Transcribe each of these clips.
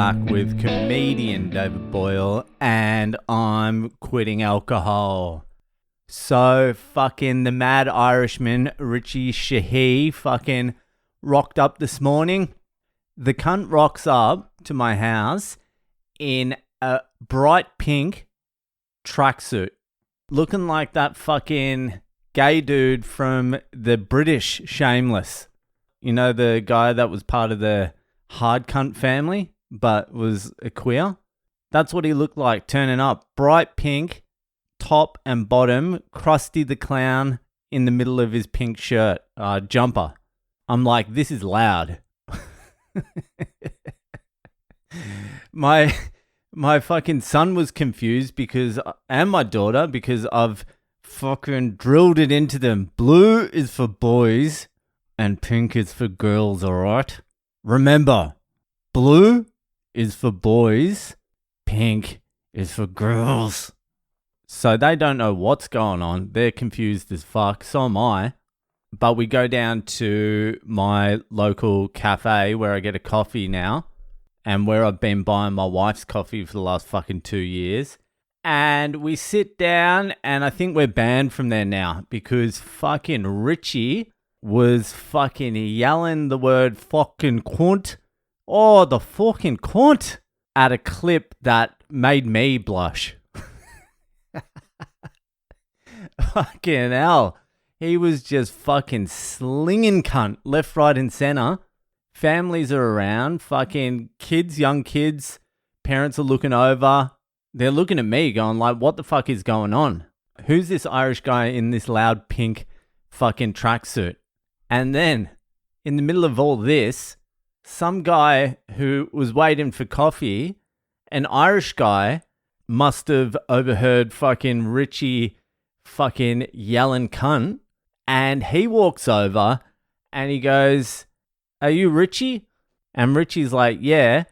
back with comedian David Boyle, and I'm quitting alcohol. So fucking the mad Irishman, Richy Sheehy, fucking rocked up this morning. The cunt rocks up to my house in a bright pink tracksuit, looking like that fucking gay dude from the British Shameless. You know, the guy that was part of the hard cunt family, but was a queer? That's what he looked like, turning up. Bright pink, top and bottom, Krusty the Clown in the middle of his pink shirt, jumper. I'm like, this is loud. My fucking son was confused and my daughter, because I've fucking drilled it into them. Blue is for boys and pink is for girls, alright? Remember, blue is for boys, pink is for girls. So they don't know what's going on. They're confused as fuck. So am I. But we go down to my local cafe where I get a coffee now, and where I've been buying my wife's coffee for the last fucking 2 years. And we sit down, and I think we're banned from there now because fucking Richy was fucking yelling the word fucking cunt. Oh, the fucking cunt, at a clip that made me blush. Fucking hell. He was just fucking slinging cunt left, right, and center. Families are around, fucking kids, young kids, parents are looking over. They're looking at me going like, what the fuck is going on? Who's this Irish guy in this loud pink fucking tracksuit? And then, in the middle of all this, some guy who was waiting for coffee, an Irish guy, must have overheard fucking Richy fucking yelling cunt. And he walks over and he goes, "Are you Richy?" And Richie's like, "Yeah."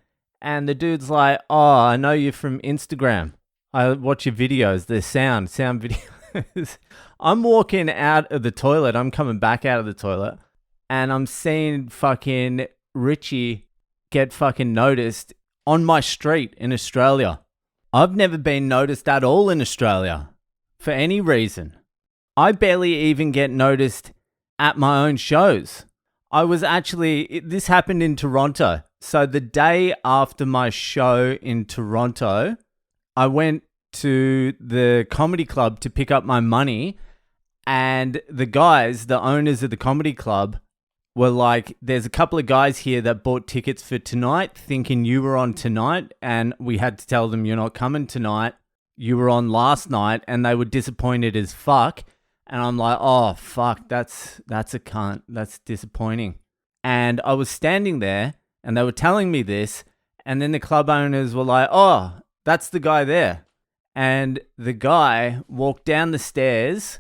And the dude's like, "Oh, I know you from Instagram. I watch your videos. They're sound videos." I'm walking out of the toilet. I'm coming back out of the toilet. And I'm seeing fucking Richy get fucking noticed on my street in Australia. I've never been noticed at all in Australia for any reason. I barely even get noticed at my own shows. This happened in Toronto. So the day after my show in Toronto, I went to the comedy club to pick up my money, and the guys, the owners of the comedy club, were like, "There's a couple of guys here that bought tickets for tonight thinking you were on tonight," and we had to tell them, "You're not coming tonight. You were on last night," and they were disappointed as fuck. And I'm like, "Oh, fuck, that's a cunt. That's disappointing." And I was standing there, and they were telling me this, and then the club owners were like, "Oh, that's the guy there." And the guy walked down the stairs,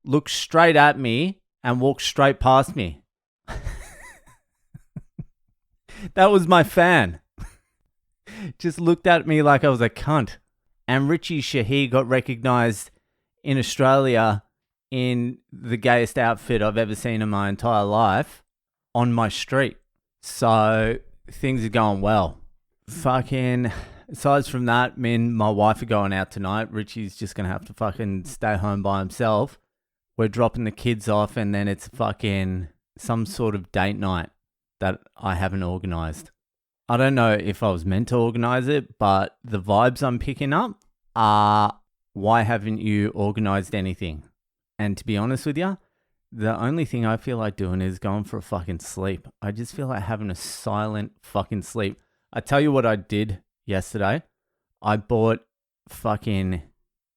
looked straight at me, and walked straight past me. That was my fan. Just looked at me like I was a cunt. And Richy Sheehy got recognized in Australia in the gayest outfit I've ever seen in my entire life on my street. So things are going well. Fucking, aside from that, me and my wife are going out tonight. Richie's just going to have to fucking stay home by himself. We're dropping the kids off, and then it's fucking some sort of date night that I haven't organized. I don't know if I was meant to organize it, but the vibes I'm picking up are, why haven't you organized anything? And to be honest with you, the only thing I feel like doing is going for a fucking sleep. I just feel like having a silent fucking sleep. I tell you what I did yesterday. I bought fucking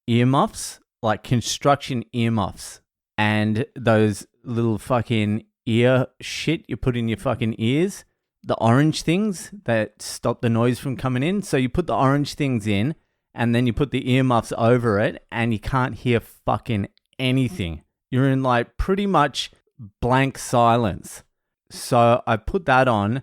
earmuffs, like construction earmuffs, and those little fucking ear shit you put in your fucking ears, the orange things that stop the noise from coming in. So you put the orange things in, and then you put the earmuffs over it, and you can't hear fucking anything. You're in like pretty much blank silence. So I put that on,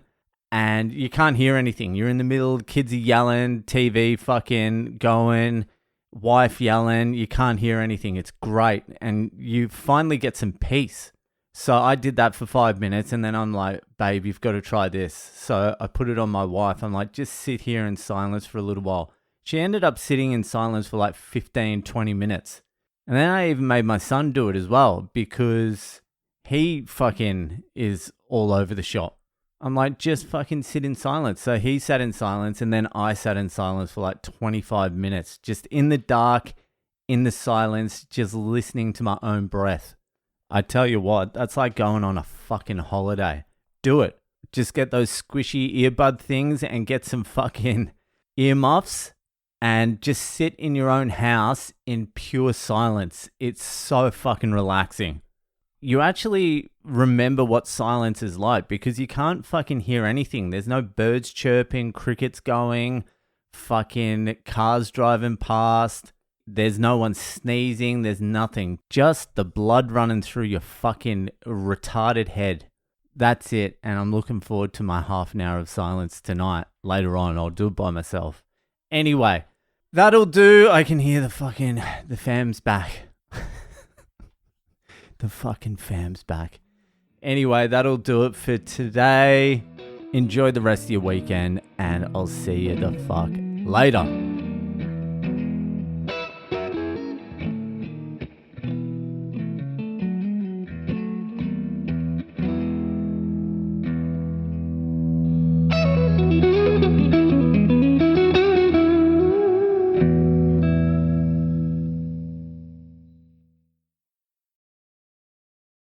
and you can't hear anything. You're in the middle, kids are yelling, TV fucking going, wife yelling, you can't hear anything. It's great. And you finally get some peace. So I did that for 5 minutes and then I'm like, babe, you've got to try this. So I put it on my wife. I'm like, just sit here in silence for a little while. She ended up sitting in silence for like 15, 20 minutes. And then I even made my son do it as well because he fucking is all over the shop. I'm like, just fucking sit in silence. So he sat in silence and then I sat in silence for like 25 minutes, just in the dark, in the silence, just listening to my own breath. I tell you what, that's like going on a fucking holiday. Do it. Just get those squishy earbud things and get some fucking earmuffs and just sit in your own house in pure silence. It's so fucking relaxing. You actually remember what silence is like because you can't fucking hear anything. There's no birds chirping, crickets going, fucking cars driving past. There's no one sneezing. There's nothing. Just the blood running through your fucking retarded head. That's it. And I'm looking forward to my half an hour of silence tonight. Later on, I'll do it by myself. Anyway, that'll do. I can hear the fam's back. The fucking fam's back. Anyway, that'll do it for today. Enjoy the rest of your weekend and I'll see you the fuck later.